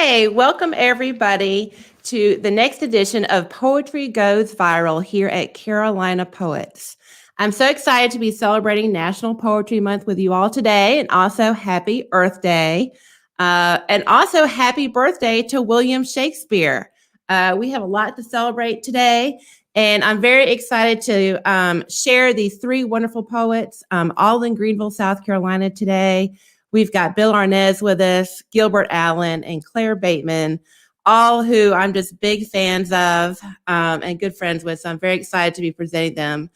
Hey, welcome everybody to the next edition of Poetry Goes Viral here at Carolina Poets. I'm so excited to be celebrating National Poetry Month with you all today, and also happy Earth Day, and also happy birthday to William Shakespeare. We have a lot to celebrate today, and I'm very excited to share these three wonderful poets, all in Greenville, South Carolina today. We've got Bill Aarnes with us, Gilbert Allen, and Claire Bateman, all who I'm just big fans of and good friends with. So I'm very excited to be presenting them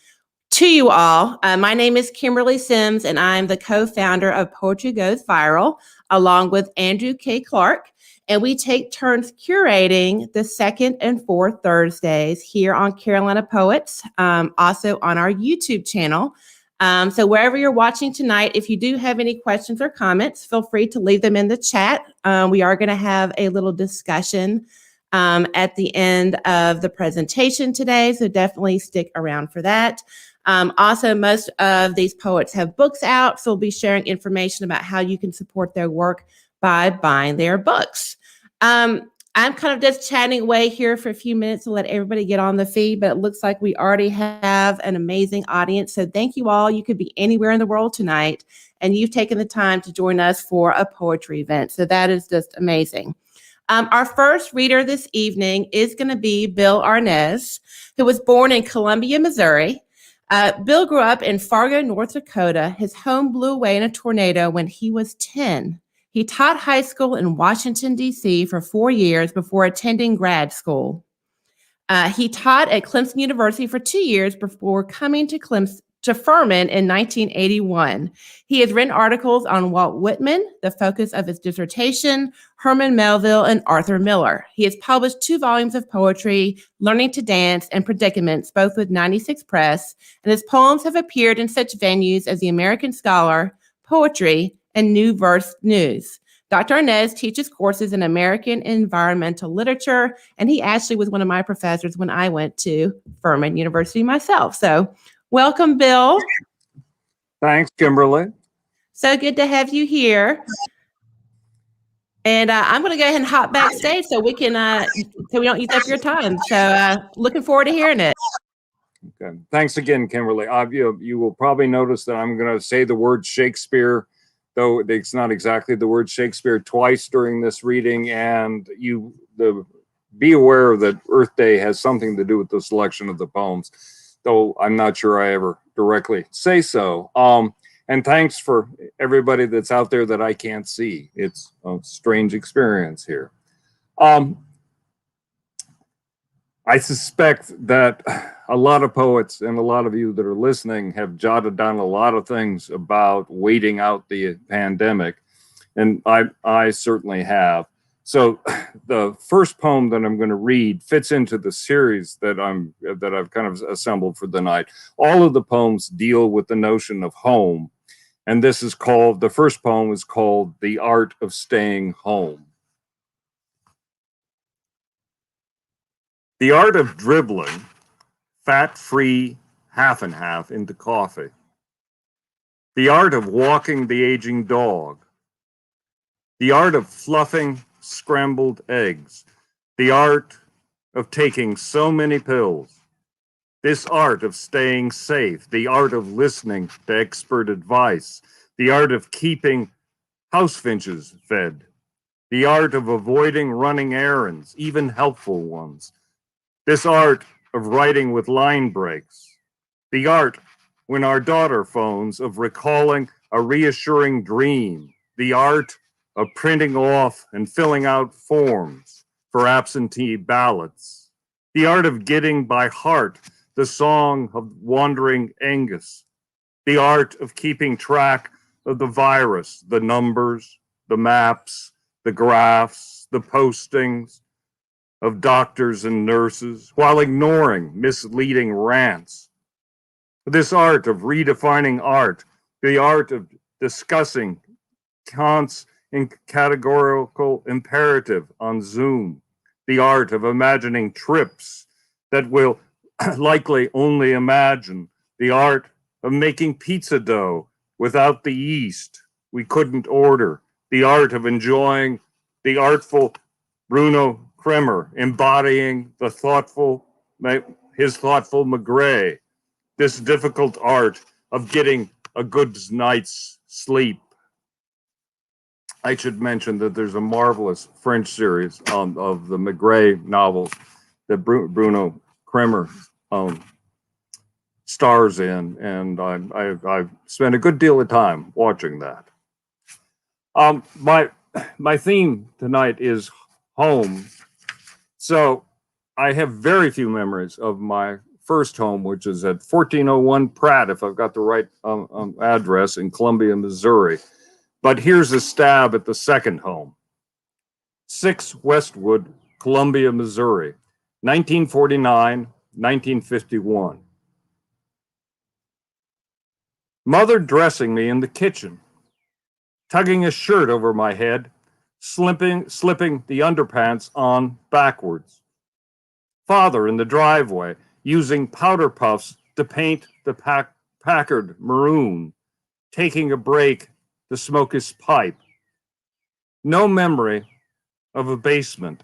to you all. My name is Kimberly Sims, and I'm the co-founder of Poetry Goes Viral, along with Andrew K. Clark. And we take turns curating the second and fourth Thursdays here on Carolina Poets, also on our YouTube channel. So wherever you're watching tonight, if you do have any questions or comments, feel free to leave them in the chat. We are going to have a little discussion at the end of the presentation today, so definitely stick around for that. Also, most of these poets have books out, so we'll be sharing information about how you can support their work by buying their books. I'm kind of just chatting away here for a few minutes to let everybody get on the feed, but it looks like we already have an amazing audience. So thank you all. You could be anywhere in the world tonight, and you've taken the time to join us for a poetry event. So that is just amazing. Our first reader this evening is going to be Bill Aarnes, who was born in Columbia, Missouri. Bill grew up in Fargo, North Dakota. His home blew away in a tornado when he was 10. He taught high school in Washington, D.C. for 4 years before attending grad school. He taught at Clemson University for 2 years before coming to Furman in 1981. He has written articles on Walt Whitman, the focus of his dissertation, Herman Melville, and Arthur Miller. He has published 2 volumes of poetry, Learning to Dance and Predicaments, both with 96 Press, and his poems have appeared in such venues as the American Scholar, Poetry, and NewVerseNews. Dr. Aarnes teaches courses in American environmental literature, and he actually was one of my professors when I went to Furman University myself. So welcome, Bill. Thanks, Kimberly. So good to have you here. And I'm going to go ahead and hop backstage so we can, so we don't use up your time. So looking forward to hearing it. Okay. Thanks again, Kimberly. You will probably notice that I'm going to say the word Shakespeare, though it's not exactly the word Shakespeare, twice during this reading. And be aware that Earth Day has something to do with the selection of the poems, though I'm not sure I ever directly say so. And thanks for everybody that's out there that I can't see. It's a strange experience here. I suspect that a lot of poets and a lot of you that are listening have jotted down a lot of things about waiting out the pandemic, and I certainly have. So the first poem that I'm going to read fits into the series that I've kind of assembled for the night. All of the poems deal with the notion of home, and the first poem is called "The Art of Staying Home." The art of dribbling fat-free half and half into coffee. The art of walking the aging dog. The art of fluffing scrambled eggs. The art of taking so many pills. This art of staying safe. The art of listening to expert advice. The art of keeping house finches fed. The art of avoiding running errands, even helpful ones. This art of writing with line breaks. The art, when our daughter phones, of recalling a reassuring dream. The art of printing off and filling out forms for absentee ballots. The art of getting by heart the song of wandering Angus. The art of keeping track of the virus, the numbers, the maps, the graphs, the postings, of doctors and nurses, while ignoring misleading rants. This art of redefining art, the art of discussing Kant's categorical imperative on Zoom, the art of imagining trips that we'll likely only imagine, the art of making pizza dough without the yeast we couldn't order, the art of enjoying the artful Bruno Kremer embodying his thoughtful Maigret, this difficult art of getting a good night's sleep. I should mention that there's a marvelous French series of the Maigret novels that Bruno Kremer stars in, and I've spent a good deal of time watching that. My theme tonight is home. So I have very few memories of my first home, which is at 1401 Pratt, if I've got the right address, in Columbia, Missouri. But here's a stab at the second home. 6 Westwood, Columbia, Missouri, 1949, 1951. Mother dressing me in the kitchen, tugging a shirt over my head, slipping the underpants on backwards. Father in the driveway, using powder puffs to paint the Packard maroon, taking a break to smoke his pipe. No memory of a basement,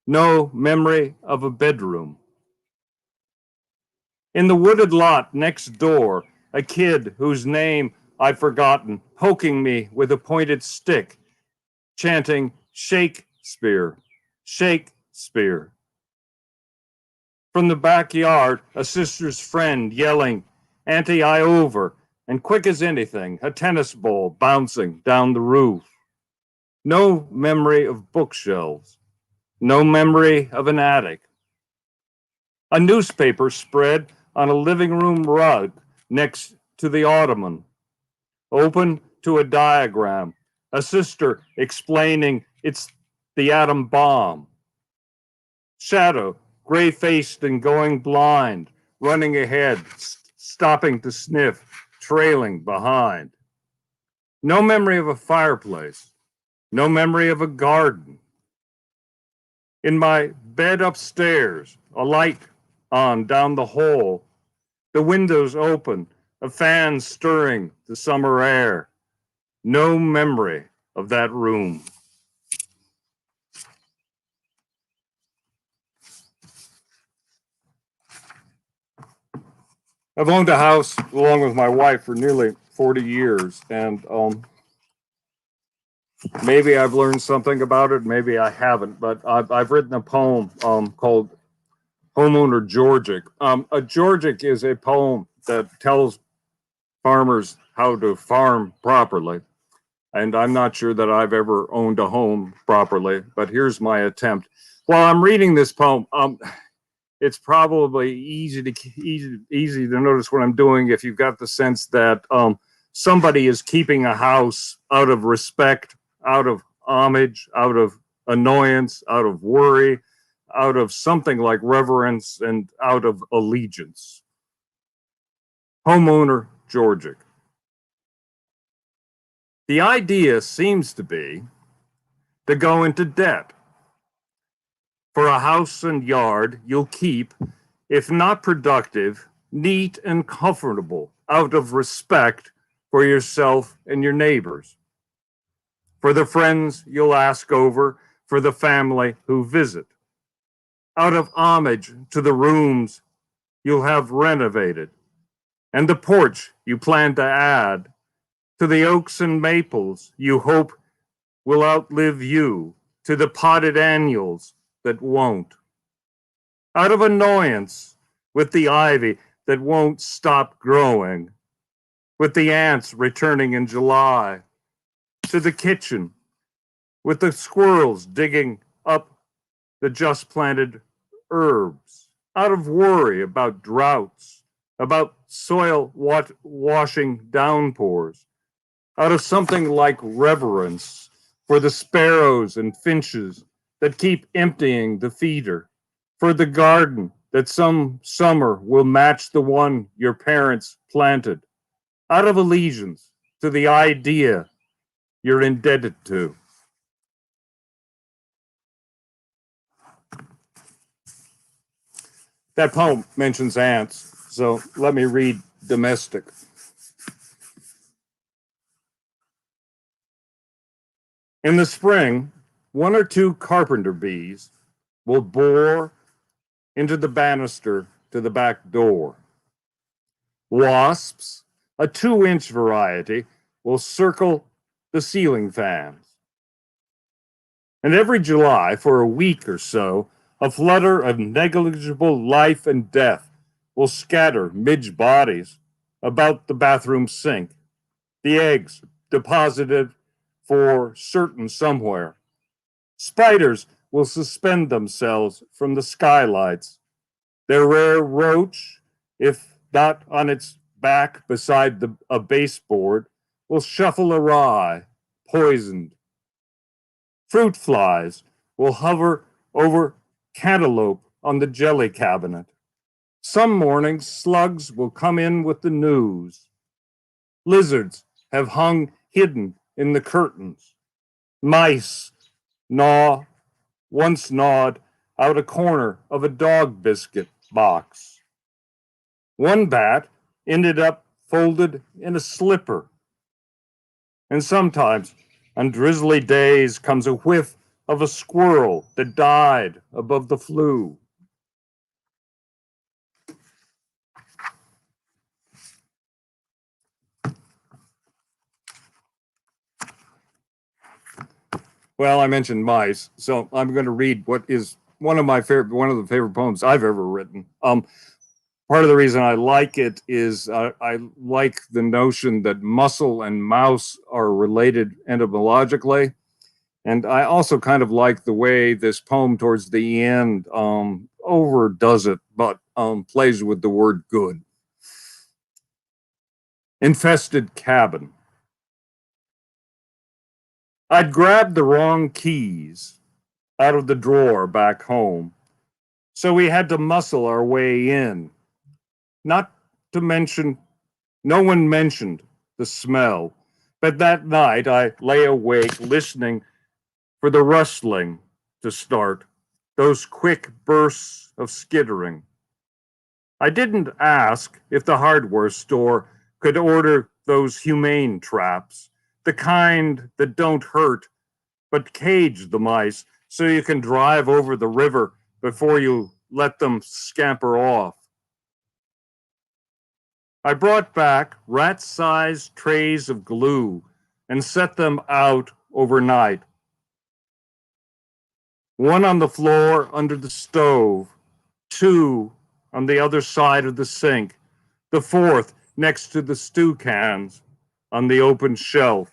no memory of a bedroom. In the wooded lot next door, a kid whose name I'd forgotten, poking me with a pointed stick, chanting, "Shakespeare, Shakespeare." From the backyard, a sister's friend yelling, "Auntie, I over," and quick as anything, a tennis ball bouncing down the roof. No memory of bookshelves, no memory of an attic. A newspaper spread on a living room rug next to the ottoman, open to a diagram, a sister explaining it's the atom bomb. Shadow, gray-faced and going blind, running ahead, stopping to sniff, trailing behind. No memory of a fireplace, no memory of a garden. In my bed upstairs, a light on down the hall, the windows open, a fan stirring the summer air. No memory of that room. I've owned a house along with my wife for nearly 40 years, and maybe I've learned something about it, maybe I haven't, but I've written a poem called Homeowner Georgic. A Georgic is a poem that tells farmers how to farm properly, and I'm not sure that I've ever owned a home properly, but here's my attempt. While I'm reading this poem, it's probably easy to notice what I'm doing if you've got the sense that somebody is keeping a house out of respect, out of homage, out of annoyance, out of worry, out of something like reverence, and out of allegiance. Homeowner Georgic. The idea seems to be to go into debt. For a house and yard you'll keep, if not productive, neat and comfortable, out of respect for yourself and your neighbors. For the friends you'll ask over, for the family who visit. Out of homage to the rooms you'll have renovated, and the porch you plan to add, to the oaks and maples you hope will outlive you, to the potted annuals that won't. Out of annoyance with the ivy that won't stop growing, with the ants returning in July, to the kitchen, with the squirrels digging up the just planted herbs, out of worry about droughts, about soil washing downpours, out of something like reverence for the sparrows and finches that keep emptying the feeder, for the garden that some summer will match the one your parents planted, out of allegiance to the idea you're indebted to. That poem mentions ants, so let me read domestic. In the spring, one or two carpenter bees will bore into the banister to the back door. Wasps, a 2-inch variety, will circle the ceiling fans. And every July, for a week or so, a flutter of negligible life and death will scatter midge bodies about the bathroom sink, the eggs deposited for certain somewhere. Spiders will suspend themselves from the skylights. Their rare roach, if not on its back beside a baseboard, will shuffle awry, poisoned. Fruit flies will hover over cantaloupe on the jelly cabinet. Some mornings, slugs will come in with the news. Lizards have hung hidden in the curtains. Mice once gnawed out a corner of a dog biscuit box. One bat ended up folded in a slipper. And sometimes, on drizzly days, comes a whiff of a squirrel that died above the flue. Well, I mentioned mice, so I'm going to read what is one of the favorite poems I've ever written. Part of the reason I like it is I like the notion that mussel and mouse are related etymologically. And I also kind of like the way this poem towards the end overdoes it, but plays with the word good. Infested cabin. I'd grabbed the wrong keys out of the drawer back home, so we had to muscle our way in. Not to mention, no one mentioned the smell, but that night I lay awake listening for the rustling to start, those quick bursts of skittering. I didn't ask if the hardware store could order those humane traps, the kind that don't hurt, but cage the mice so you can drive over the river before you let them scamper off. I brought back rat-sized trays of glue and set them out overnight. One on the floor under the stove, 2 on the other side of the sink, the 4th next to the stew cans on the open shelf.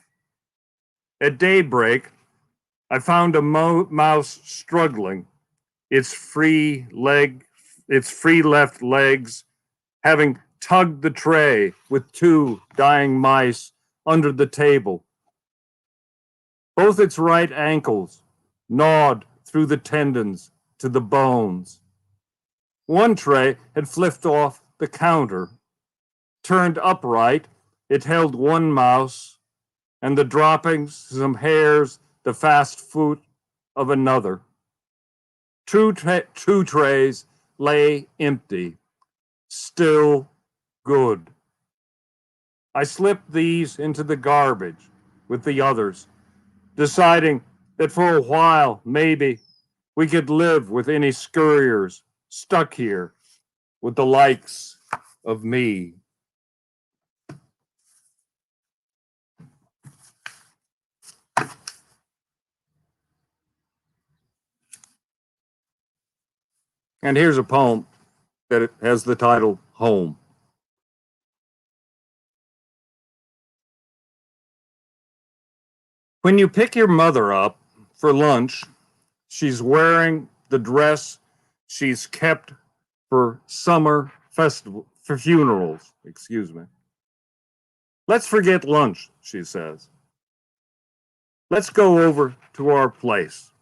At daybreak, I found a mouse struggling, its free left legs having tugged the tray with 2 dying mice under the table. Both its right ankles gnawed through the tendons to the bones. One tray had flipped off the counter. Turned upright, it held 1 mouse, and the droppings, some hairs, the fast food of another. 2 trays lay empty, still good. I slipped these into the garbage with the others, deciding that for a while, maybe, we could live with any scurriers stuck here with the likes of me. And here's a poem that has the title Home. When you pick your mother up for lunch, she's wearing the dress she's kept for funerals, Let's forget lunch, she says. Let's go over to our place.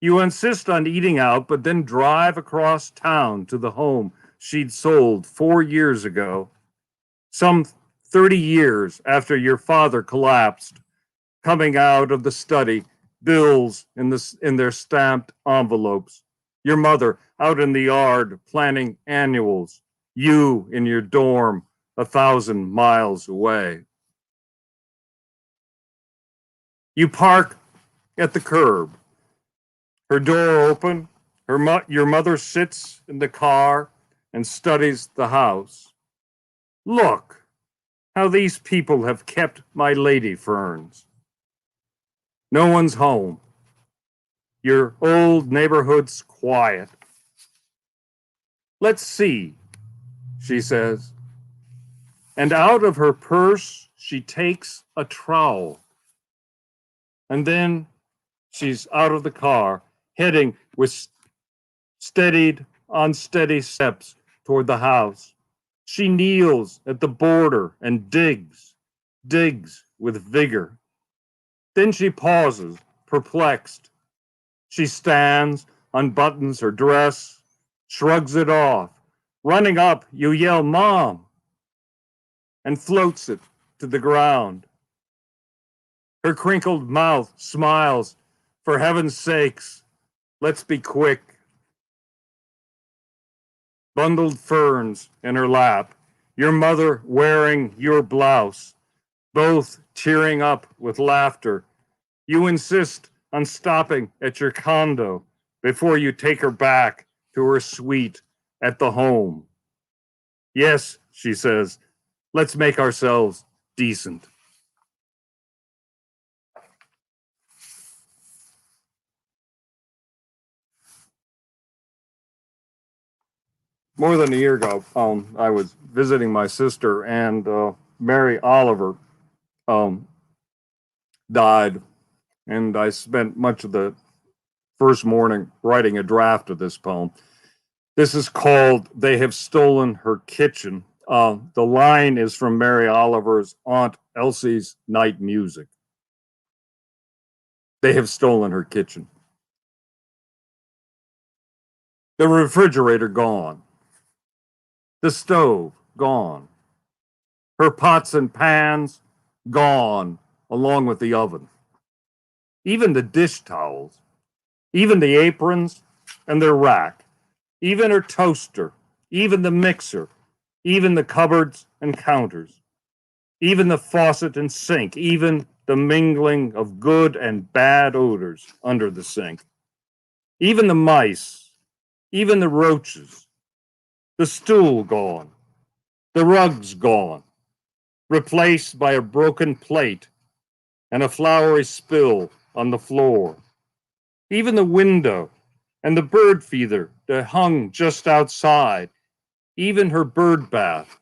You insist on eating out, but then drive across town to the home she'd sold 4 years ago, some 30 years after your father collapsed, coming out of the study, bills in their stamped envelopes, your mother out in the yard planning annuals, you in your dorm 1,000 miles away. You park at the curb. Her door open, your mother sits in the car and studies the house. Look how these people have kept my lady ferns. No one's home. Your old neighborhood's quiet. Let's see, she says. And out of her purse, she takes a trowel. And then she's out of the car, heading with unsteady steps toward the house. She kneels at the border and digs with vigor. Then she pauses, perplexed. She stands, unbuttons her dress, shrugs it off. Running up, you yell, "Mom!" and floats it to the ground. Her crinkled mouth smiles. For heaven's sakes, let's be quick. Bundled ferns in her lap, your mother wearing your blouse, both tearing up with laughter. You insist on stopping at your condo before you take her back to her suite at the home. Yes, she says, let's make ourselves decent. More than a year ago, I was visiting my sister, and Mary Oliver died, and I spent much of the first morning writing a draft of this poem. This is called "They Have Stolen Her Kitchen." The line is from Mary Oliver's Aunt Elsie's Night Music. They have stolen her kitchen. The refrigerator gone. The stove gone. Her pots and pans gone, along with the oven. Even the dish towels, even the aprons and their rack, even her toaster, even the mixer, even the cupboards and counters, even the faucet and sink, even the mingling of good and bad odors under the sink, even the mice, even the roaches, the stool gone, the rug's gone, replaced by a broken plate and a floury spill on the floor. Even the window and the bird feeder that hung just outside, even her bird bath,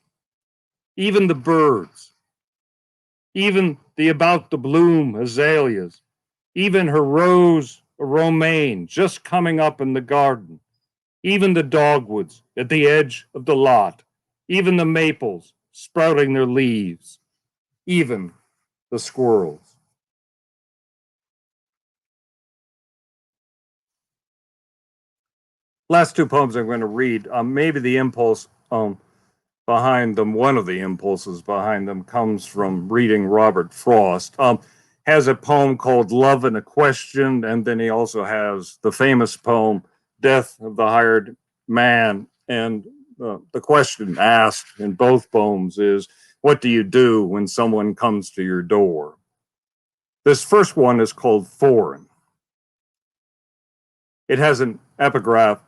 even the birds, even the about to bloom azaleas, even her rose romaine just coming up in the garden, even the dogwoods at the edge of the lot, even the maples sprouting their leaves, even the squirrels. Last two poems I'm going to read, maybe the impulse behind them, one of the impulses behind them comes from reading Robert Frost. Has a poem called Love and a Question, and then he also has the famous poem Death of the Hired Man. And the question asked in both poems is, what do you do when someone comes to your door? This first one is called Foreign. It has an epigraph.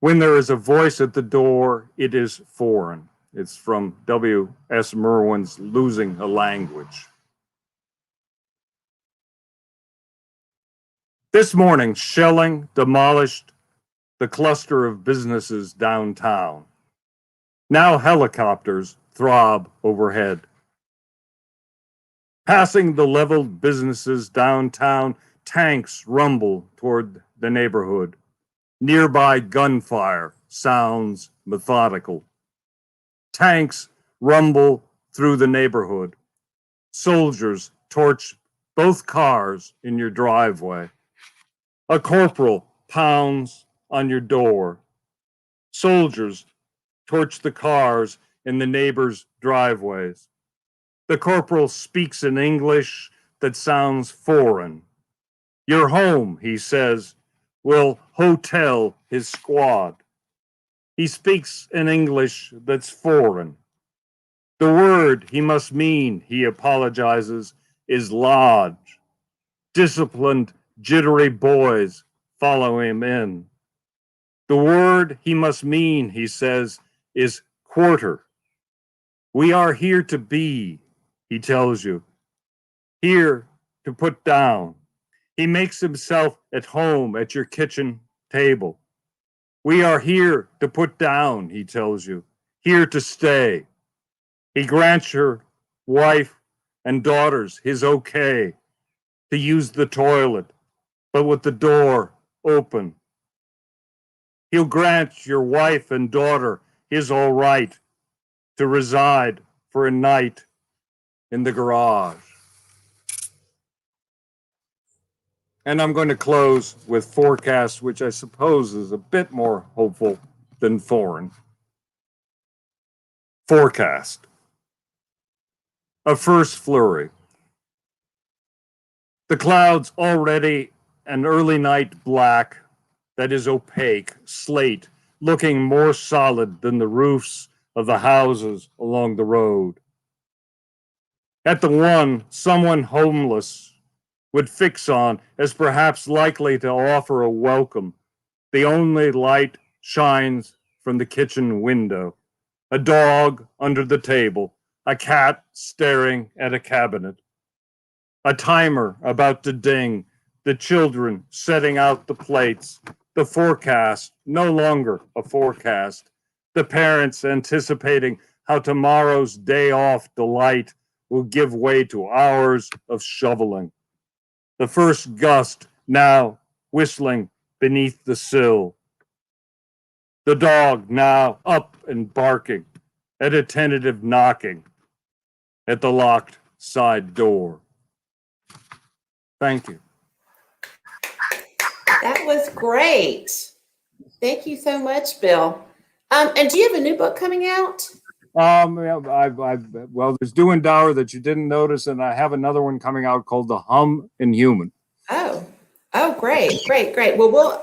When there is a voice at the door, it is foreign. It's from W.S. Merwin's Losing a Language. This morning, shelling demolished the cluster of businesses downtown. Now helicopters throb overhead. Passing the leveled businesses downtown, tanks rumble toward the neighborhood. Nearby gunfire sounds methodical. Tanks rumble through the neighborhood. Soldiers torch both cars in your driveway. A corporal pounds on your door. Soldiers torch the cars in the neighbors' driveways. The corporal speaks in English that sounds foreign. Your home, he says, will hotel his squad. He speaks in English that's foreign. The word he must mean, he apologizes, is lodge. Disciplined jittery boys follow him in. The word he must mean, he says, is quarter. We are here to be, he tells you, here to put down. He makes himself at home at your kitchen table. We are here to put down, he tells you, here to stay. He grants your wife and daughters his okay to use the toilet, but with the door open. He'll grant your wife and daughter his all right to reside for a night in the garage. And I'm going to close with forecast, which I suppose is a bit more hopeful than foreign. Forecast. A first flurry. The clouds already an early night black that is opaque, slate, looking more solid than the roofs of the houses along the road. At the one, someone homeless would fix on as perhaps likely to offer a welcome. The only light shines from the kitchen window. A dog under the table, a cat staring at a cabinet, a timer about to ding, the children setting out the plates, the forecast, no longer a forecast, the parents anticipating how tomorrow's day off delight will give way to hours of shoveling. The first gust now whistling beneath the sill. The dog now up and barking at a tentative knocking at the locked side door. Thank you. That was great. Thank you so much, Bill. And do you have a new book coming out? Well, there's Do and Dower that you didn't notice, and I have another one coming out called The Hum Inhuman. Oh, great. Well,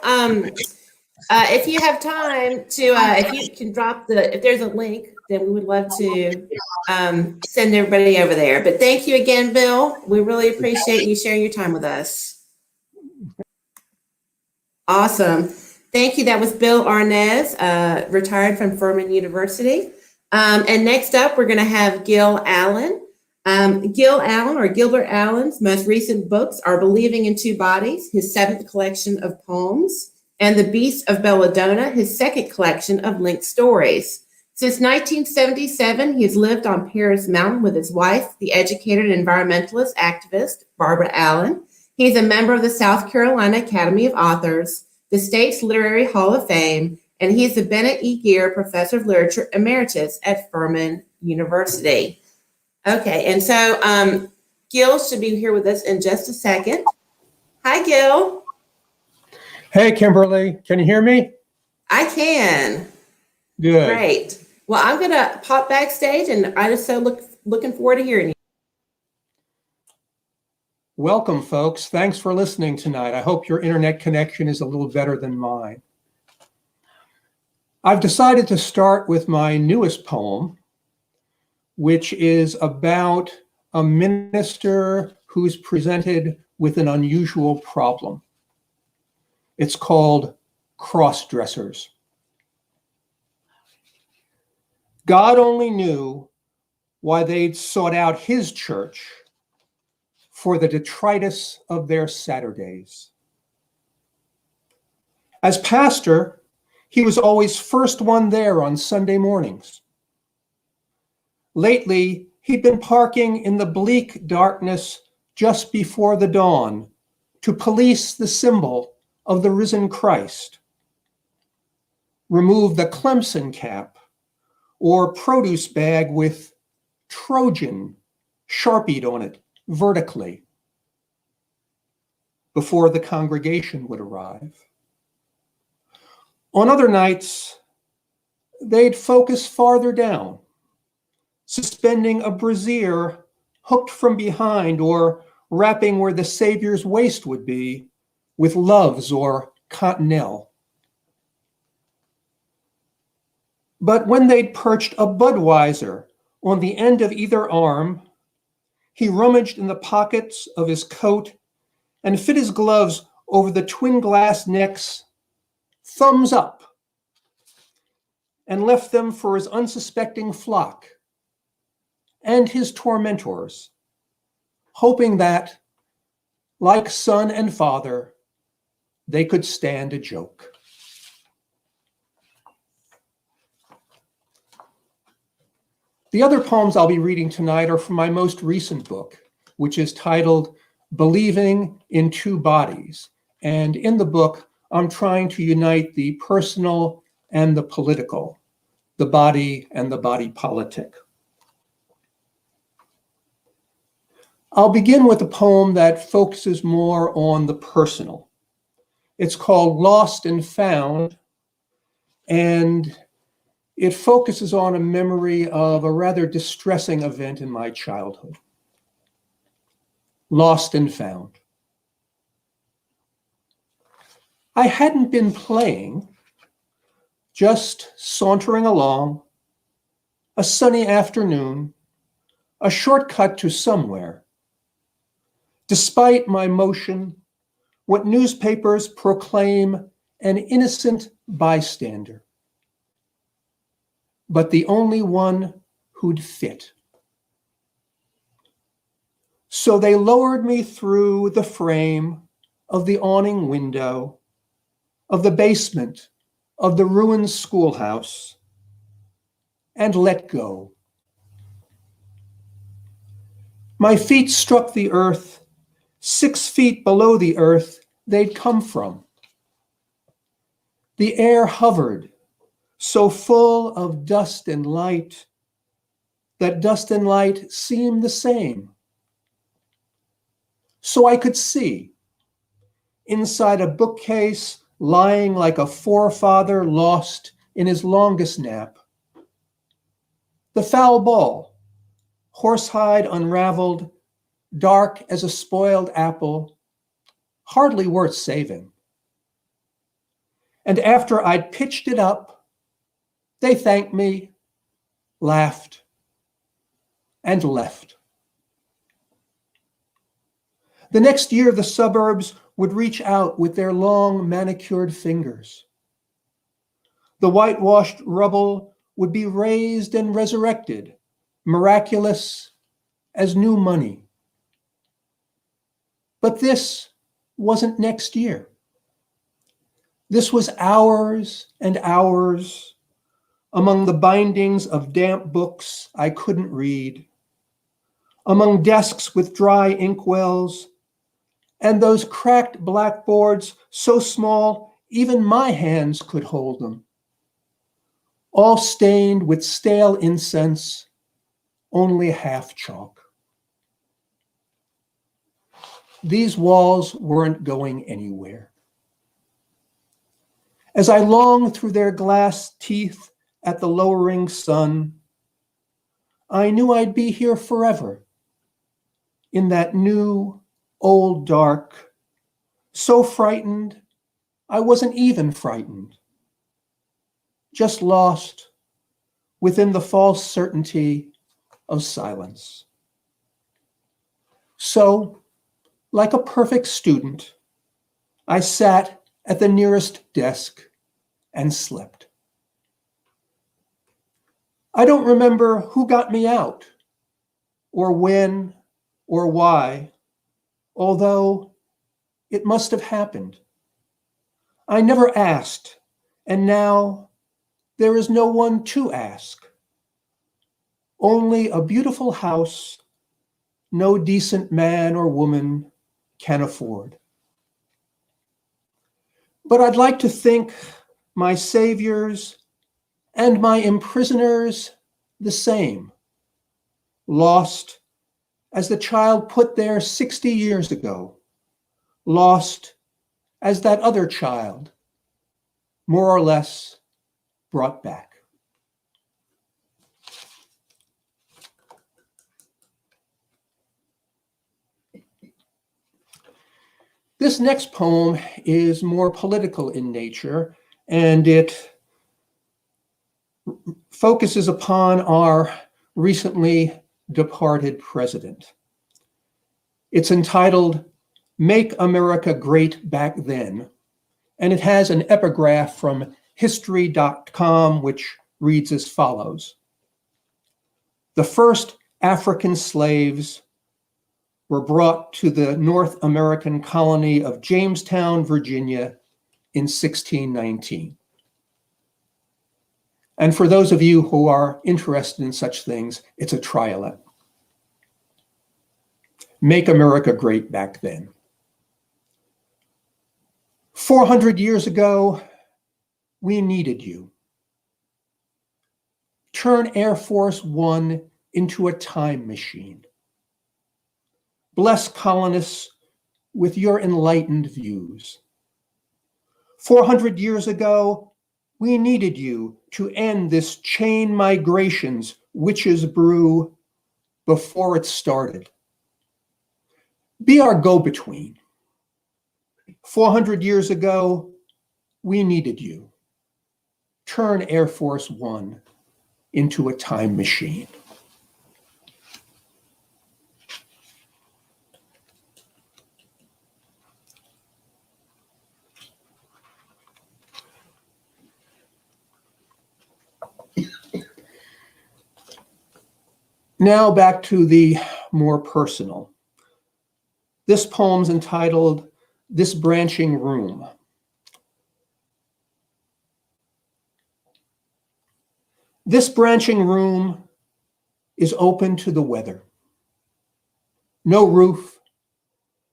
if you have time to, if you can drop if there's a link, then we would love to send everybody over there. But thank you again, Bill. We really appreciate you sharing your time with us. Awesome. Thank you. That was Bill Aarnes, retired from Furman University. And next up, we're going to have Gil Allen. Gil Allen, or Gilbert Allen's most recent books are Believing in Two Bodies, his 7th collection of poems, and The Beasts of Belladonna, his 2nd collection of linked stories. Since 1977, he has lived on Paris Mountain with his wife, the educator and environmentalist activist, Barbara Allen. He is a member of the South Carolina Academy of Authors, the state's Literary Hall of Fame, and he is the Bennette E. Geer Professor of Literature Emeritus at Furman University. Okay, and so Gil should be here with us in just a second. Hi, Gil. Hey, Kimberly, can you hear me? I can. Good. Great. Well, I'm going to pop backstage, and I just looking forward to hearing you. Welcome, folks. Thanks for listening tonight. I hope your internet connection is a little better than mine. I've decided to start with my newest poem, which is about a minister who's presented with an unusual problem. It's called Cross-Dressers. God only knew why they'd sought out his church for the detritus of their Saturdays. As pastor, he was always first one there on Sunday mornings. Lately, he'd been parking in the bleak darkness just before the dawn to police the symbol of the risen Christ, remove the Clemson cap or produce bag with Trojan sharpied on it vertically before the congregation would arrive. On other nights, they'd focus farther down, suspending a brassiere hooked from behind or wrapping where the Savior's waist would be with loves or cottonelle. But when they'd perched a Budweiser on the end of either arm, he rummaged in the pockets of his coat and fit his gloves over the twin glass necks, thumbs up, and left them for his unsuspecting flock and his tormentors, hoping that, like son and father, they could stand a joke. The other poems I'll be reading tonight are from my most recent book, which is titled Believing in Two Bodies. And in the book, I'm trying to unite the personal and the political, the body and the body politic. I'll begin with a poem that focuses more on the personal. It's called Lost and Found, and it focuses on a memory of a rather distressing event in my childhood. Lost and Found. I hadn't been playing, just sauntering along, a sunny afternoon, a shortcut to somewhere. Despite my motion, what newspapers proclaim an innocent bystander, but the only one who'd fit. So they lowered me through the frame of the awning window, of the basement, of the ruined schoolhouse, and let go. My feet struck the earth, 6 feet below the earth they'd come from. The air hovered, so full of dust and light, that dust and light seemed the same. So I could see, inside a bookcase lying like a forefather lost in his longest nap, the foul ball, horsehide unraveled, dark as a spoiled apple, hardly worth saving. And after I'd pitched it up, they thanked me, laughed, and left. The next year, the suburbs would reach out with their long manicured fingers. The whitewashed rubble would be raised and resurrected, miraculous as new money. But this wasn't next year. This was hours and hours among the bindings of damp books I couldn't read, among desks with dry inkwells, and those cracked blackboards so small even my hands could hold them, all stained with stale incense, only half chalk. These walls weren't going anywhere. As I longed through their glass teeth at the lowering sun, I knew I'd be here forever, in that new, old dark, so frightened I wasn't even frightened, just lost within the false certainty of silence. So, like a perfect student, I sat at the nearest desk and slept. I don't remember who got me out, or when, or why, although it must have happened. I never asked, and now there is no one to ask. Only a beautiful house no decent man or woman can afford. But I'd like to think my saviors and my imprisoners the same, lost as the child put there 60 years ago, lost as that other child, more or less brought back. This next poem is more political in nature, and it focuses upon our recently departed president. It's entitled Make America Great Back Then. And it has an epigraph from history.com, which reads as follows. The first African slaves were brought to the North American colony of Jamestown, Virginia in 1619. And for those of you who are interested in such things, it's a triolet. Make America Great Back Then. 400 years ago, we needed you. Turn Air Force One into a time machine. Bless colonists with your enlightened views. 400 years ago, we needed you to end this chain migration's witch's brew before it started. Be our go-between. 400 years ago, we needed you. Turn Air Force One into a time machine. Now back to the more personal. This poem's entitled This Branching Room. This branching room is open to the weather. No roof,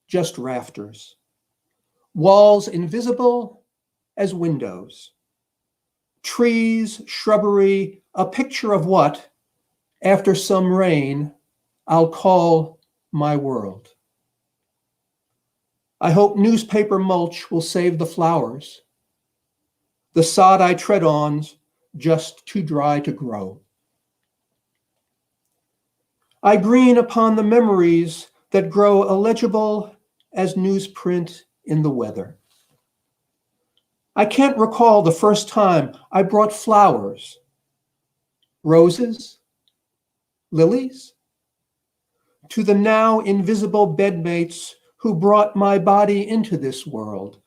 just rafters. Walls invisible as windows. Trees, shrubbery, a picture of what, after some rain, I'll call my world. I hope newspaper mulch will save the flowers. The sod I tread on's just too dry to grow. I green upon the memories that grow illegible as newsprint in the weather. I can't recall the first time I brought flowers, roses, lilies, to the now invisible bedmates who brought my body into this world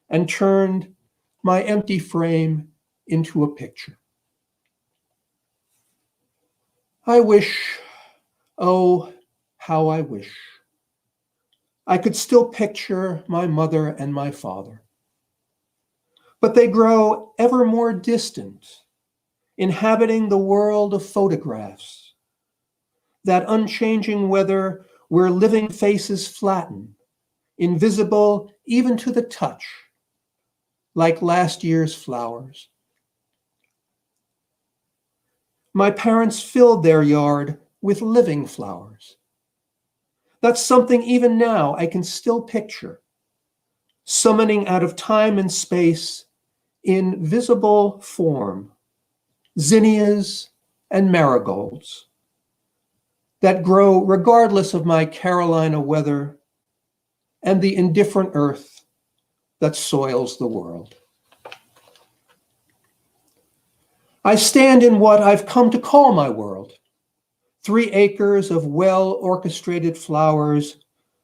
and turned my empty frame into a picture. I wish, oh, how I wish, I could still picture my mother and my father. But they grow ever more distant, inhabiting the world of photographs, that unchanging weather where living faces flatten, invisible even to the touch, like last year's flowers. My parents filled their yard with living flowers. That's something even now I can still picture, summoning out of time and space in visible form, zinnias and marigolds that grow regardless of my Carolina weather and the indifferent earth that soils the world. I stand in what I've come to call my world, 3 acres of well-orchestrated flowers,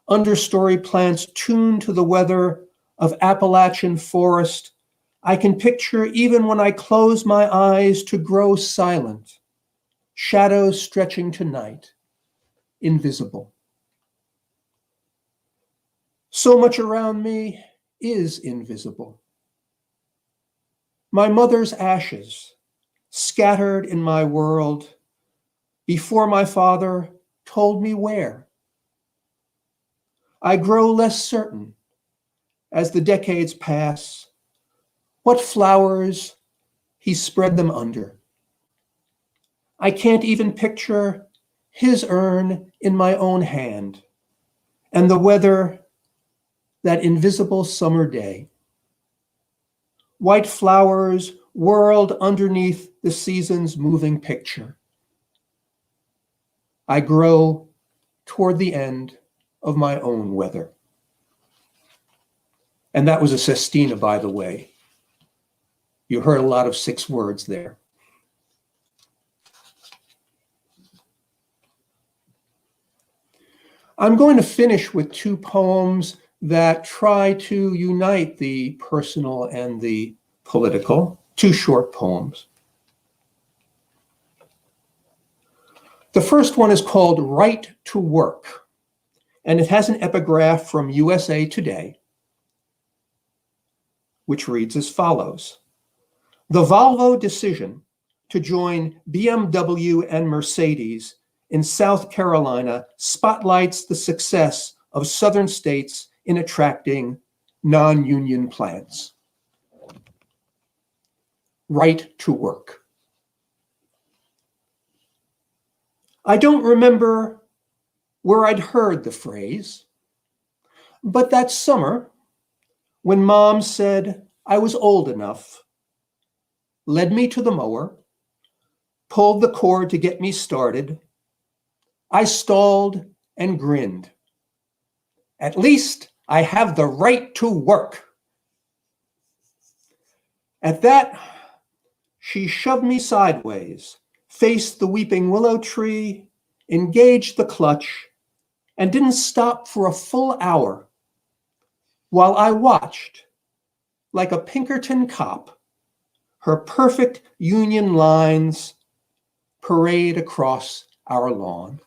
understory plants tuned to the weather of Appalachian forest. I can picture even when I close my eyes to grow silent, shadows stretching to night, invisible. So much around me is invisible. My mother's ashes, scattered in my world, before my father told me where. I grow less certain as the decades pass what flowers he spread them under. I can't even picture his urn in my own hand and the weather that invisible summer day. White flowers whirled underneath the season's moving picture. I grow toward the end of my own weather. And that was a sestina, by the way. You heard a lot of 6 words there. I'm going to finish with two poems that try to unite the personal and the political, two short poems. The first one is called Right to Work, and it has an epigraph from USA Today, which reads as follows. The Volvo decision to join BMW and Mercedes in South Carolina spotlights the success of southern states in attracting non-union plants. Right to work. I don't remember where I'd heard the phrase, but that summer, when Mom said I was old enough, led me to the mower, pulled the cord to get me started, I stalled and grinned. At least I have the right to work. At that, she shoved me sideways, faced the weeping willow tree, engaged the clutch, and didn't stop for a full hour while I watched, like a Pinkerton cop, her perfect union lines parade across our lawn.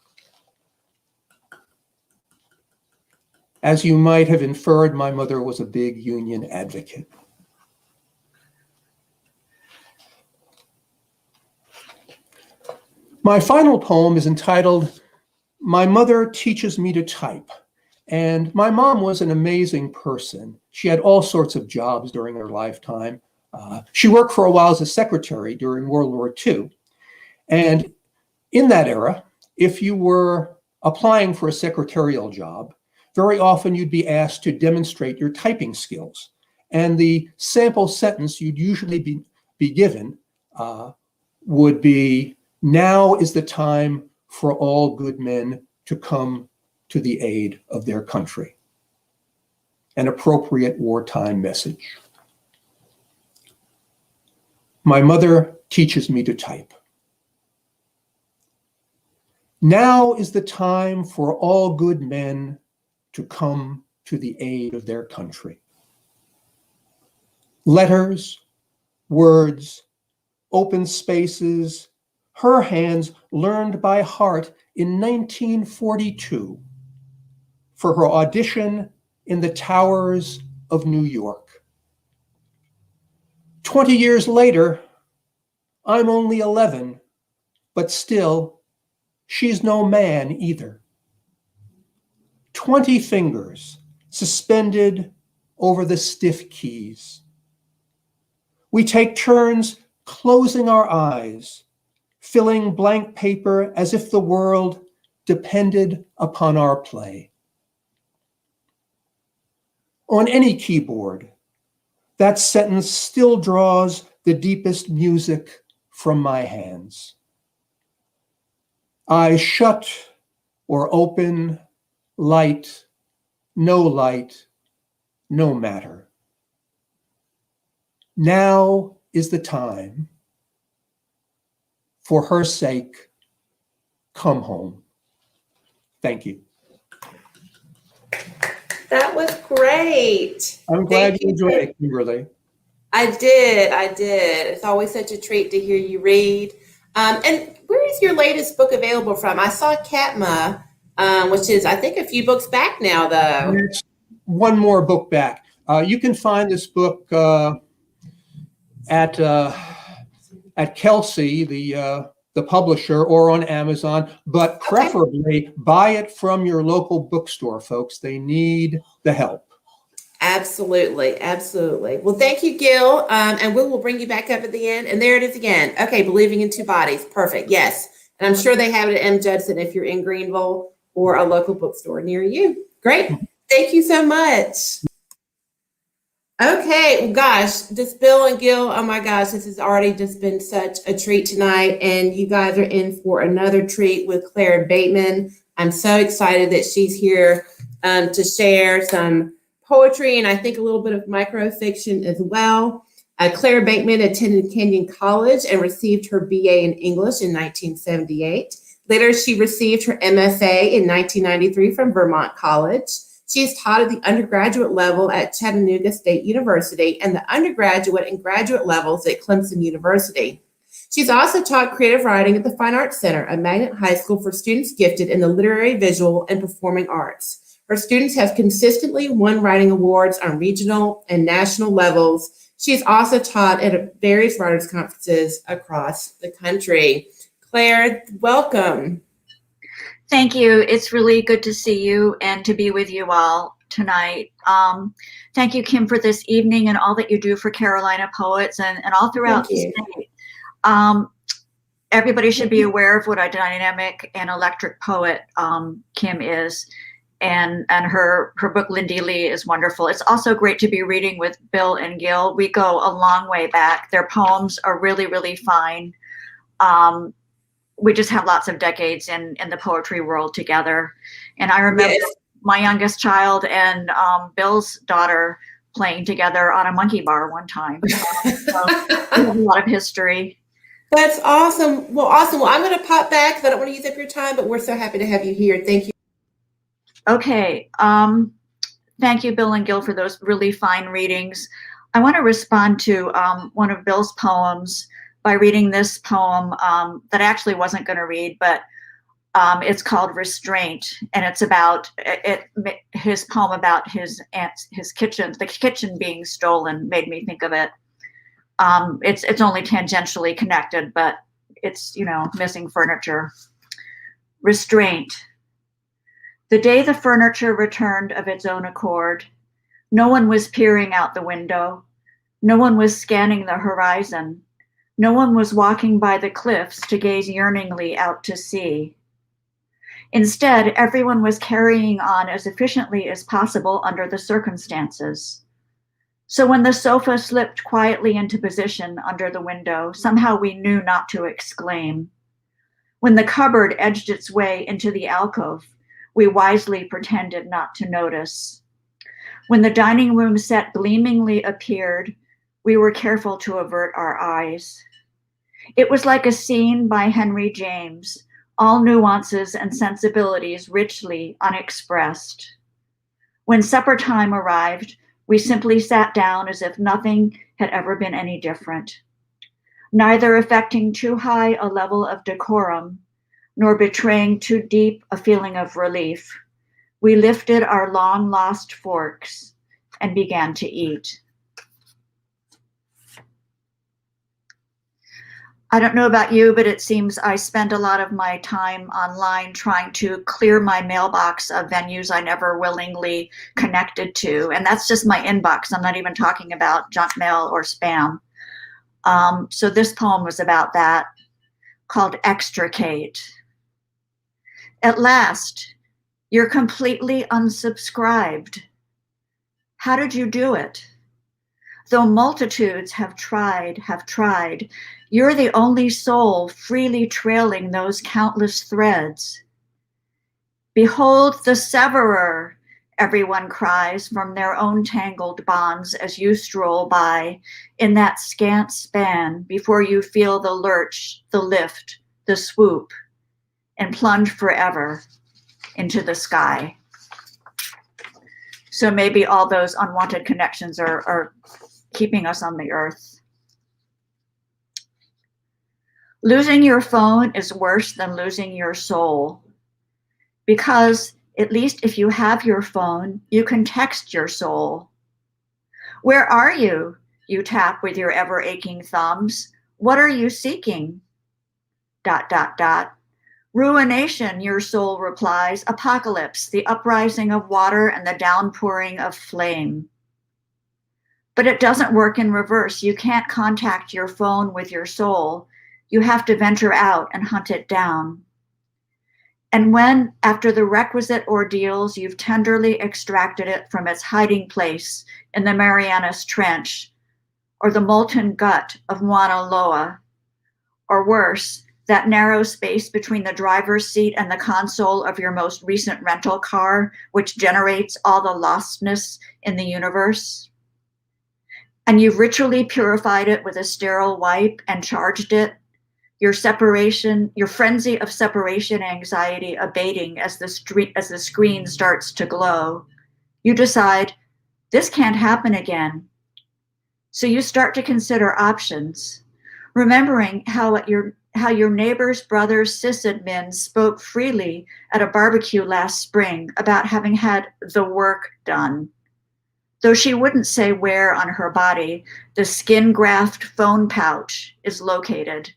As you might have inferred, my mother was a big union advocate. My final poem is entitled, My Mother Teaches Me to Type. And my mom was an amazing person. She had all sorts of jobs during her lifetime. She worked for a while as a secretary during World War II. And in that era, if you were applying for a secretarial job, very often you'd be asked to demonstrate your typing skills. And the sample sentence you'd usually be given would be, now is the time for all good men to come to the aid of their country. An appropriate wartime message. My mother teaches me to type. Now is the time for all good men to come to the aid of their country. Letters, words, open spaces, her hands learned by heart in 1942 for her audition in the towers of New York. 20 years later, I'm only 11, but still, she's no man either. 20 fingers suspended over the stiff keys. We take turns closing our eyes, filling blank paper as if the world depended upon our play. On any keyboard, that sentence still draws the deepest music from my hands. I shut or open, light, no matter. Now is the time. For her sake, come home. Thank you. That was great. I'm glad you enjoyed it, Kimberly. I did. It's always such a treat to hear you read. And where is your latest book available from? I saw Katma, which is, I think, a few books back now, though. It's one more book back. You can find this book at Kelsey, the publisher, or on Amazon, but preferably buy it from your local bookstore, folks. They need the help. Absolutely. Well, thank you, Gil. And we will bring you back up at the end. And there it is again. Okay, Believing in Two Bodies. Perfect. Yes. And I'm sure they have it at M. Judson if you're in Greenville or a local bookstore near you. Great. Thank you so much. Okay, well, gosh, just Bill and Gil, oh my gosh, this has already just been such a treat tonight. And you guys are in for another treat with Claire Bateman. I'm so excited that she's here to share some poetry and I think a little bit of microfiction as well. Claire Bateman attended Kenyon College and received her BA in English in 1978. Later, she received her MFA in 1993 from Vermont College. She has taught at the undergraduate level at Chattanooga State University and the undergraduate and graduate levels at Clemson University. She's also taught creative writing at the Fine Arts Center, a magnet high school for students gifted in the literary, visual, and performing arts. Her students have consistently won writing awards on regional and national levels. She has also taught at various writers' conferences across the country. Claire, welcome. Thank you. It's really good to see you and to be with you all tonight. Thank you, Kim, for this evening and all that you do for Carolina poets and all throughout the state. Everybody should be aware of what a dynamic and electric poet Kim is, and her book Lindy Lee is wonderful. It's also great to be reading with Bill and Gil. We go a long way back. Their poems are really, really fine. We just have lots of decades in the poetry world together. And I remember my youngest child and Bill's daughter playing together on a monkey bar one time. So we have a lot of history. That's awesome. Well, awesome. Well, I'm going to pop back because I don't want to use up your time, but we're so happy to have you here. Thank you. Okay. Thank you, Bill and Gil, for those really fine readings. I want to respond to one of Bill's poems by reading this poem that I actually wasn't going to read, but it's called Restraint, and it's about his poem about his kitchen, the kitchen being stolen made me think of it. It's only tangentially connected, but it's, missing furniture. Restraint. The day the furniture returned of its own accord, no one was peering out the window. No one was scanning the horizon. No one was walking by the cliffs to gaze yearningly out to sea. Instead, everyone was carrying on as efficiently as possible under the circumstances. So when the sofa slipped quietly into position under the window, somehow we knew not to exclaim. When the cupboard edged its way into the alcove, we wisely pretended not to notice. When the dining room set gleamingly appeared, we were careful to avert our eyes. It was like a scene by Henry James, all nuances and sensibilities richly unexpressed. When supper time arrived, we simply sat down as if nothing had ever been any different, neither affecting too high a level of decorum, nor betraying too deep a feeling of relief. We lifted our long-lost forks and began to eat. I don't know about you, but it seems I spend a lot of my time online trying to clear my mailbox of venues I never willingly connected to. And that's just my inbox. I'm not even talking about junk mail or spam. So this poem was about that, called Extricate. At last, you're completely unsubscribed. How did you do it? Though multitudes have tried, you're the only soul freely trailing those countless threads. Behold the severer, everyone cries from their own tangled bonds as you stroll by in that scant span before you feel the lurch, the lift, the swoop, and plunge forever into the sky. So maybe all those unwanted connections are keeping us on the earth. Losing your phone is worse than losing your soul, because at least if you have your phone, you can text your soul. Where are you? You tap with your ever-aching thumbs. What are you seeking? ... Ruination, your soul replies. Apocalypse, the uprising of water and the downpouring of flame. But it doesn't work in reverse. You can't contact your phone with your soul. You have to venture out and hunt it down. And when, after the requisite ordeals, you've tenderly extracted it from its hiding place in the Marianas Trench, or the molten gut of Mauna Loa, or worse, that narrow space between the driver's seat and the console of your most recent rental car, which generates all the lostness in the universe, and you've ritually purified it with a sterile wipe and charged it, your frenzy of separation anxiety abating as the screen starts to glow. You decide, this can't happen again. So you start to consider options, remembering how your neighbor's brother's sysadmin spoke freely at a barbecue last spring about having had the work done. Though she wouldn't say where on her body the skin graft phone pouch is located.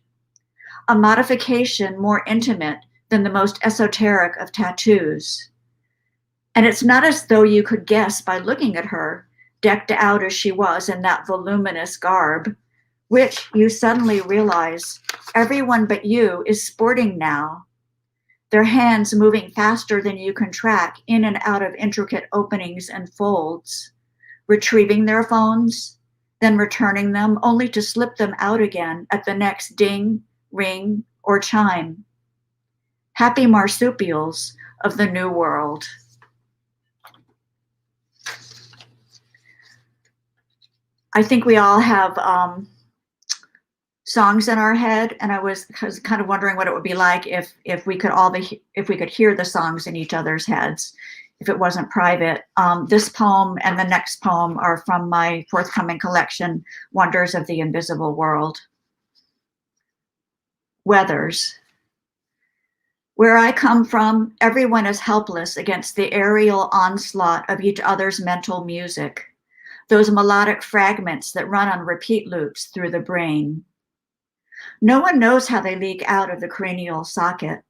A modification more intimate than the most esoteric of tattoos. And it's not as though you could guess by looking at her, decked out as she was in that voluminous garb, which you suddenly realize everyone but you is sporting now. Their hands moving faster than you can track in and out of intricate openings and folds, retrieving their phones, then returning them only to slip them out again at the next ding, ring, or chime. Happy marsupials of the new world. I think we all have songs in our head, and I was kind of wondering what it would be like if we could hear the songs in each other's heads, if it wasn't private. This poem and the next poem are from my forthcoming collection, Wonders of the Invisible World. Weathers. Where I come from, everyone is helpless against the aerial onslaught of each other's mental music, those melodic fragments that run on repeat loops through the brain. No one knows how they leak out of the cranial socket.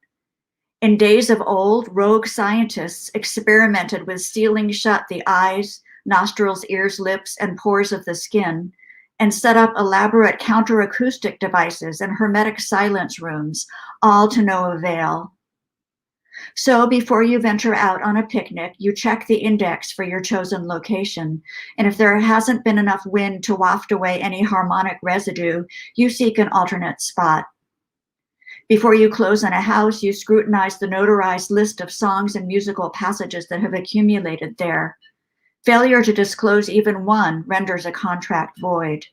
In days of old, rogue scientists experimented with sealing shut the eyes, nostrils, ears, lips, and pores of the skin, and set up elaborate counter-acoustic devices and hermetic silence rooms, all to no avail. So before you venture out on a picnic, you check the index for your chosen location, and if there hasn't been enough wind to waft away any harmonic residue, you seek an alternate spot. Before you close on a house, you scrutinize the notarized list of songs and musical passages that have accumulated there. Failure to disclose even one renders a contract void.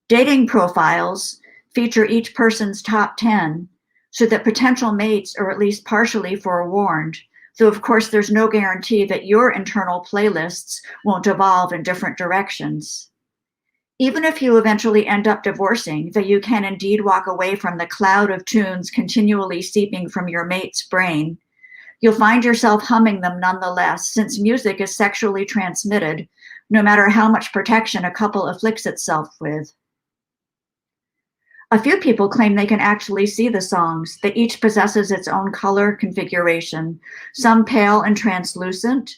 Dating profiles feature each person's top 10, so that potential mates are at least partially forewarned, though of course there's no guarantee that your internal playlists won't evolve in different directions. Even if you eventually end up divorcing, that you can indeed walk away from the cloud of tunes continually seeping from your mate's brain, you'll find yourself humming them nonetheless, since music is sexually transmitted, no matter how much protection a couple afflicts itself with. A few people claim they can actually see the songs, that each possesses its own color configuration, some pale and translucent,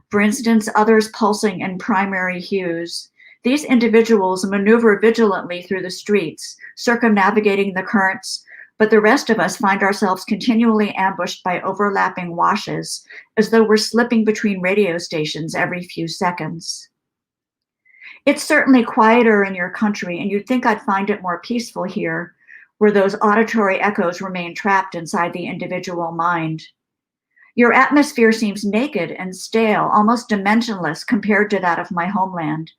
for instance, others pulsing in primary hues. These individuals maneuver vigilantly through the streets, circumnavigating the currents, but the rest of us find ourselves continually ambushed by overlapping washes, as though we're slipping between radio stations every few seconds. It's certainly quieter in your country, and you'd think I'd find it more peaceful here, where those auditory echoes remain trapped inside the individual mind. Your atmosphere seems naked and stale, almost dimensionless compared to that of my homeland.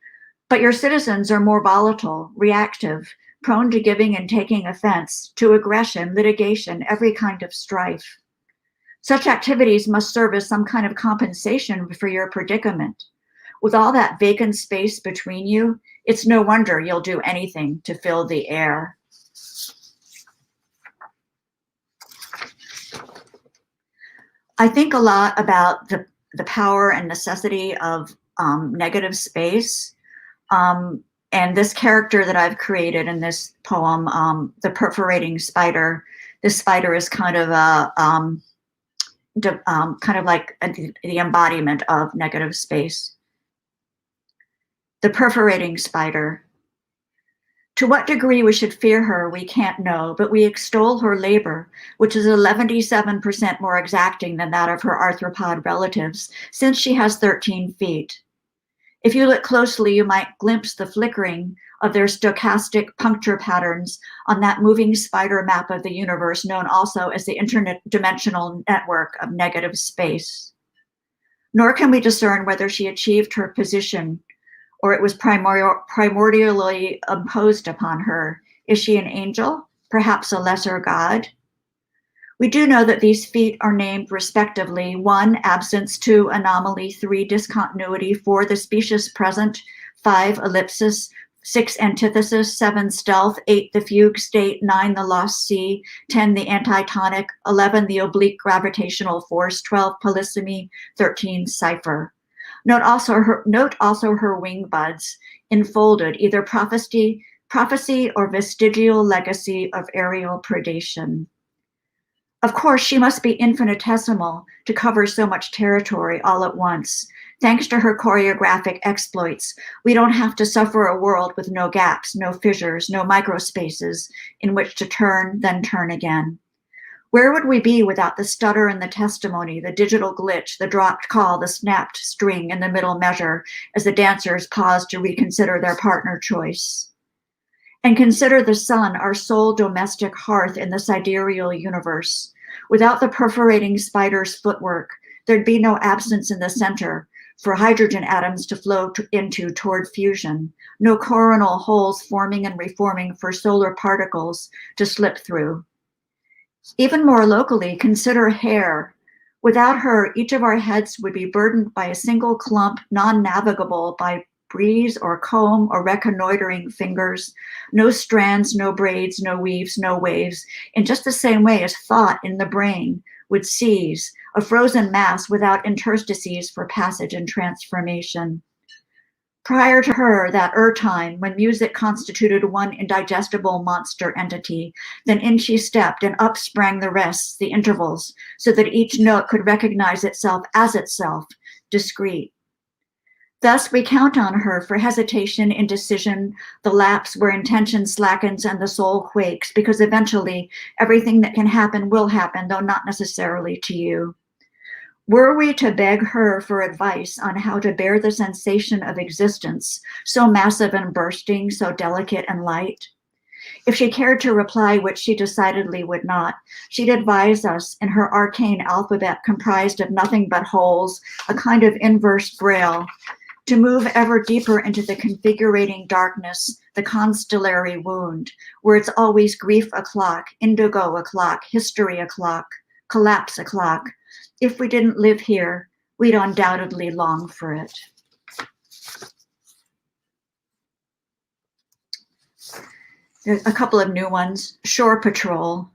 But your citizens are more volatile, reactive, prone to giving and taking offense, to aggression, litigation, every kind of strife. Such activities must serve as some kind of compensation for your predicament. With all that vacant space between you, it's no wonder you'll do anything to fill the air. I think a lot about the power and necessity of negative space. And this character that I've created in this poem, the Perforating Spider, this spider is kind of like the embodiment of negative space. The Perforating Spider. To what degree we should fear her, we can't know, but we extol her labor, which is 77% more exacting than that of her arthropod relatives, since she has 13 feet. If you look closely, you might glimpse the flickering of their stochastic puncture patterns on that moving spider map of the universe, known also as the interdimensional network of negative space. Nor can we discern whether she achieved her position or it was primordially imposed upon her. Is she an angel? perhaps a lesser god? We do know that these feet are named respectively: 1, absence; 2, anomaly; 3, discontinuity; 4, the specious present; 5, ellipsis; 6, antithesis; 7, stealth; 8, the fugue state; 9, the lost sea; 10, the antitonic; 11, the oblique gravitational force; 12, polysemy; 13, cipher. Note also her wing buds, enfolded, either prophecy or vestigial legacy of aerial predation. Of course, she must be infinitesimal to cover so much territory all at once. Thanks to her choreographic exploits, we don't have to suffer a world with no gaps, no fissures, no microspaces in which to turn, then turn again. Where would we be without the stutter and the testimony, the digital glitch, the dropped call, the snapped string in the middle measure as the dancers pause to reconsider their partner choice? And consider the sun, our sole domestic hearth in the sidereal universe. Without the perforating spider's footwork, there'd be no absence in the center for hydrogen atoms to flow into toward fusion, no coronal holes forming and reforming for solar particles to slip through. Even more locally, consider hair. Without her, each of our heads would be burdened by a single clump, non-navigable by breeze or comb or reconnoitering fingers. No strands, no braids, no weaves, no waves, in just the same way as thought in the brain would seize, a frozen mass without interstices for passage and transformation. Prior to her, that time when music constituted one indigestible monster entity, then in she stepped and up sprang the rests, the intervals, so that each note could recognize itself as itself, discrete. Thus, we count on her for hesitation, indecision, the lapse where intention slackens and the soul quakes, because eventually everything that can happen will happen, though not necessarily to you. Were we to beg her for advice on how to bear the sensation of existence, so massive and bursting, so delicate and light? If she cared to reply, which she decidedly would not, she'd advise us in her arcane alphabet comprised of nothing but holes, a kind of inverse braille, to move ever deeper into the configurating darkness, the constellary wound, where it's always grief o'clock, indigo o'clock, history o'clock, collapse o'clock. If we didn't live here, we'd undoubtedly long for it. There's a couple of new ones. Shore Patrol.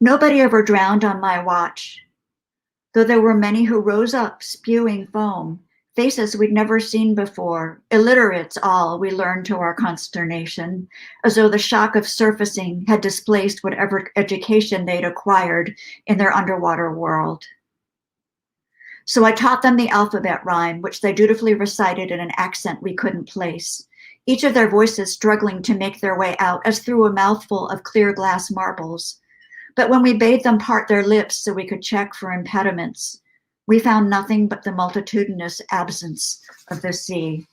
Nobody ever drowned on my watch, though there were many who rose up spewing foam, faces we'd never seen before, illiterates all, we learned to our consternation, as though the shock of surfacing had displaced whatever education they'd acquired in their underwater world. So I taught them the alphabet rhyme, which they dutifully recited in an accent we couldn't place, each of their voices struggling to make their way out as through a mouthful of clear glass marbles. But when we bade them part their lips so we could check for impediments, we found nothing but the multitudinous absence of the sea.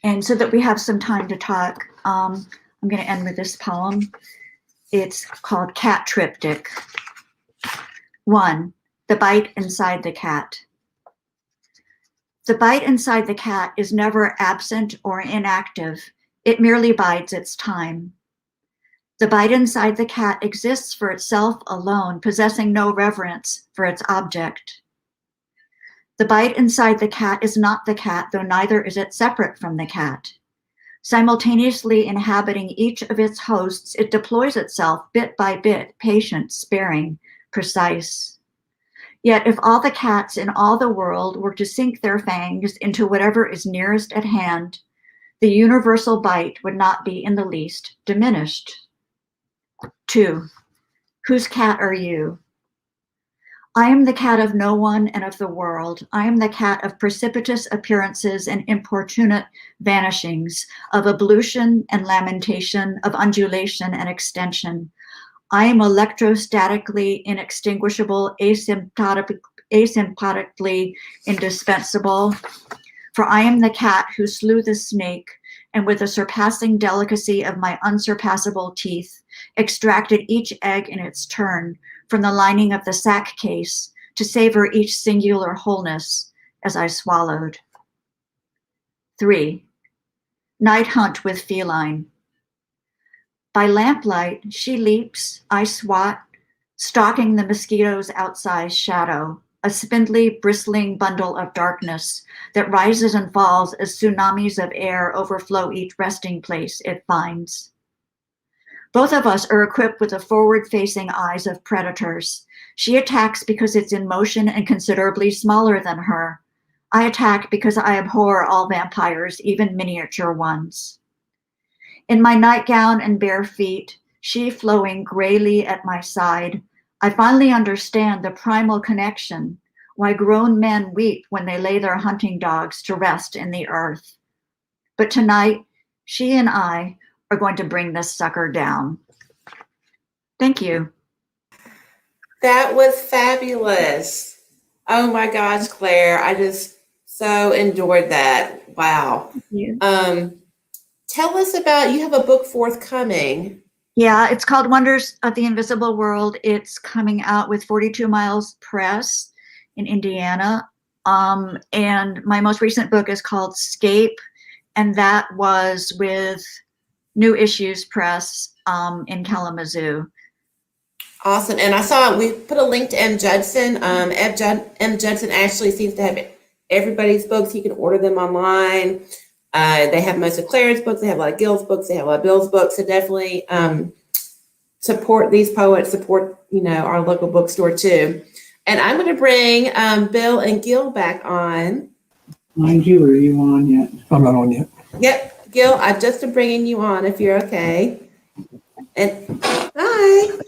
And so that we have some time to talk, I'm going to end with this poem. It's called Cat Triptych. 1, the bite inside the cat. The bite inside the cat is never absent or inactive. It merely bides its time. The bite inside the cat exists for itself alone, possessing no reverence for its object. The bite inside the cat is not the cat, though neither is it separate from the cat. Simultaneously inhabiting each of its hosts, it deploys itself bit by bit, patient, sparing, precise. Yet if all the cats in all the world were to sink their fangs into whatever is nearest at hand, the universal bite would not be in the least diminished. 2, whose cat are you? I am the cat of no one and of the world. I am the cat of precipitous appearances and importunate vanishings, of ablution and lamentation, of undulation and extension. I am electrostatically inextinguishable, asymptotically indispensable, for I am the cat who slew the snake, and with the surpassing delicacy of my unsurpassable teeth, extracted each egg in its turn from the lining of the sac case to savor each singular wholeness as I swallowed. 3, night hunt with feline. By lamplight, she leaps, I swat, stalking the mosquito's outsized shadow, a spindly, bristling bundle of darkness that rises and falls as tsunamis of air overflow each resting place it finds. Both of us are equipped with the forward-facing eyes of predators. She attacks because it's in motion and considerably smaller than her. I attack because I abhor all vampires, even miniature ones. In my nightgown and bare feet, she flowing grayly at my side, I finally understand the primal connection, why grown men weep when they lay their hunting dogs to rest in the earth. But tonight, she and I are going to bring this sucker down. Thank you. That was fabulous. Oh my gosh, Claire, I just so enjoyed that. Wow. Thank you. Tell us about, you have a book forthcoming. Yeah, it's called Wonders of the Invisible World. It's coming out with 42 Miles Press in Indiana. And my most recent book is called Scape, and that was with New Issues Press in Kalamazoo. Awesome. And I saw we put a link to M. Judson. M. Judson actually seems to have everybody's books. You can order them online. They have most of Claire's books. They have a lot of Gil's books. They have a lot of Bill's books. So definitely support these poets, support, our local bookstore too. And I'm going to bring Bill and Gil back on. Mind you, are you on yet? I'm not on yet. Yep, Gil, I've just been bringing you on if you're okay. And hi.